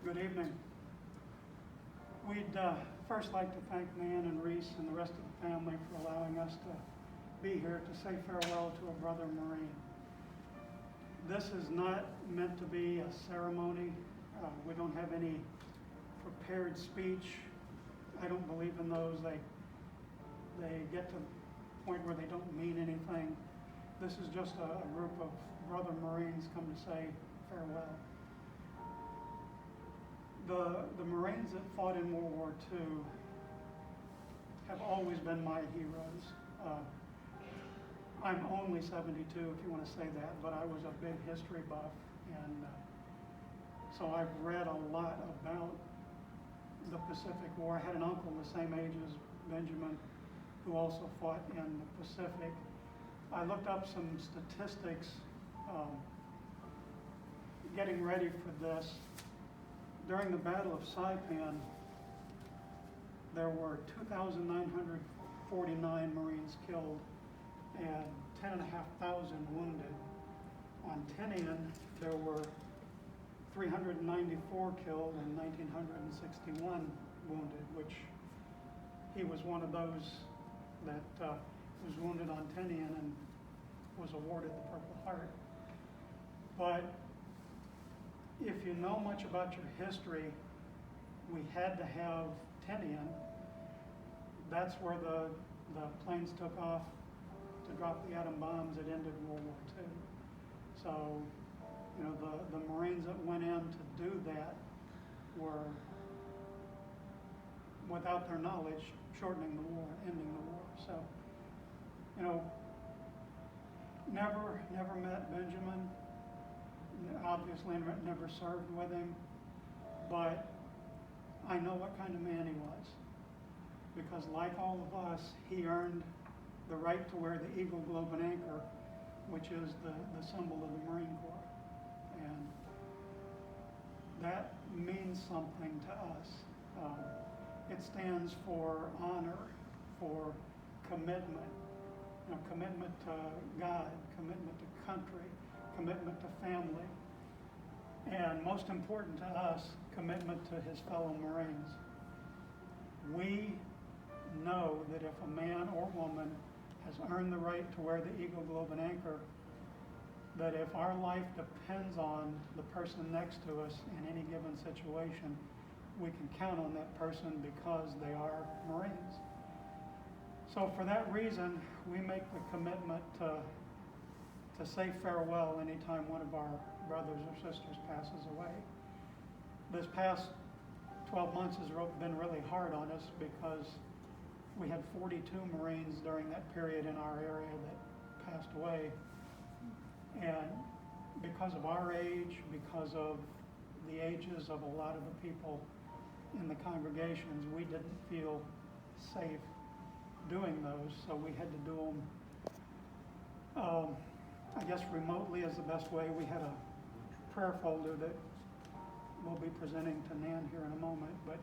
Good evening. We'd first like to thank Nan and Reese and the rest of the family for allowing us to be here to say farewell to a brother Marine. This is not meant to be a ceremony. We don't have any prepared speech. I don't believe in those. They get to the point where they don't mean anything. This is just a group of brother Marines come to say farewell. The Marines that fought in World War II have always been my heroes. I'm only 72, if you want to say that, but I was a big history buff, and so I've read a lot about the Pacific War. I had an uncle the same age as Benjamin who also fought in the Pacific. I looked up some statistics getting ready for this. During the Battle of Saipan, there were 2,949 Marines killed and 10,500 wounded. On Tinian, there were 394 killed and 1,961 wounded, which he was one of those that was wounded on Tinian and was awarded the Purple Heart. But if you know much about your history, we had to have Tinian. That's where the planes took off to drop the atom bombs that ended World War II. So, you know, the Marines that went in to do that were, without their knowledge, shortening the war, ending the war. So, you know, never met Benjamin. Obviously never served with him, but I know what kind of man he was, because like all of us, he earned the right to wear the Eagle, Globe, and Anchor, which is the symbol of the Marine Corps. And that means something to us. It stands for honor, for commitment, you know, commitment to God, commitment to country, commitment to family, and most important to us, commitment to his fellow Marines. We know that if a man or woman has earned the right to wear the Eagle, Globe, and Anchor, that if our life depends on the person next to us in any given situation, we can count on that person because they are Marines. So for that reason, we make the commitment to say farewell anytime one of our brothers or sisters passes away. This past 12 months has been really hard on us because we had 42 Marines during that period in our area that passed away. And because of our age, because of the ages of a lot of the people in the congregations, we didn't feel safe doing those, so we had to do them I guess remotely is the best way. We had a prayer folder that we'll be presenting to Nan here in a moment, but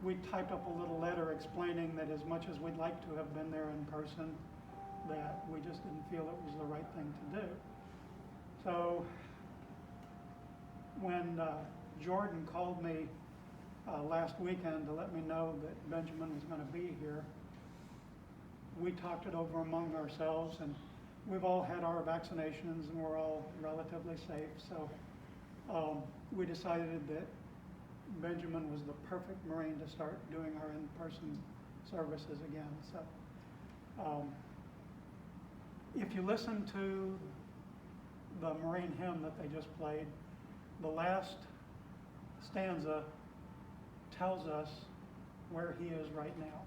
we typed up a little letter explaining that as much as we'd like to have been there in person, that we just didn't feel it was the right thing to do. So when Jordan called me last weekend to let me know that Benjamin was going to be here, we talked it over among ourselves, and we've all had our vaccinations and we're all relatively safe. So we decided that Benjamin was the perfect Marine to start doing our in-person services again. So if you listen to the Marine hymn that they just played, the last stanza tells us where he is right now.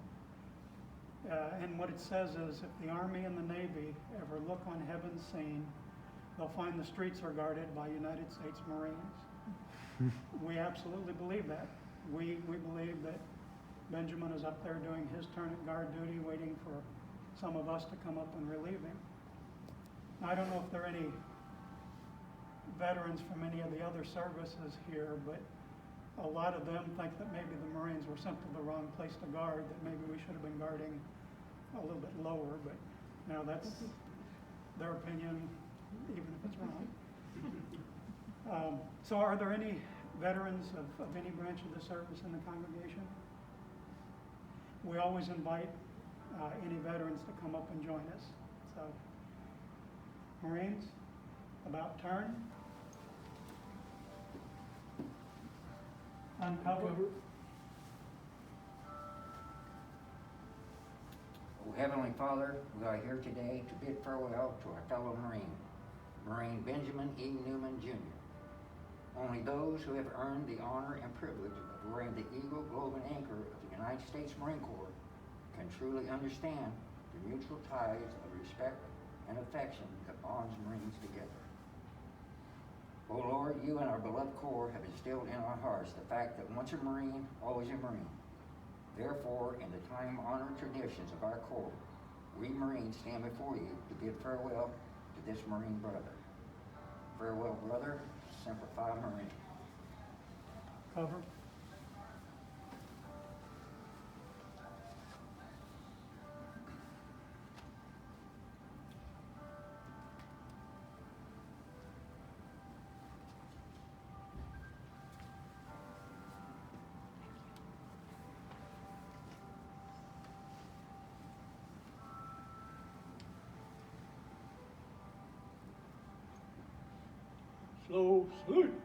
And what it says is, if the Army and the Navy ever look on heaven's scene, they'll find the streets are guarded by United States Marines. We absolutely believe that. We believe that Benjamin is up there doing his turn at guard duty, waiting for some of us to come up and relieve him. I don't know if there are any veterans from any of the other services here, but a lot of them think that maybe the Marines were sent to the wrong place to guard, that maybe we should have been guarding a little bit lower, but you know, that's their opinion, even if it's wrong. So are there any veterans of any branch of the service in the congregation. We always invite any veterans to come up and join us. So, Marines, about turn. Uncover. O Heavenly Father, we are here today to bid farewell to our fellow Marine Benjamin E. Newman Jr. Only those who have earned the honor and privilege of wearing the Eagle, Globe, and Anchor of the United States Marine Corps can truly understand the mutual ties of respect and affection that bonds Marines together. O Lord, you and our beloved Corps have instilled in our hearts the fact that once a Marine, always a Marine. Therefore, in the time-honored traditions of our Corps, we Marines stand before you to bid farewell to this Marine brother. Farewell, brother. Semper Fi, Marine. Cover. Slow sleep.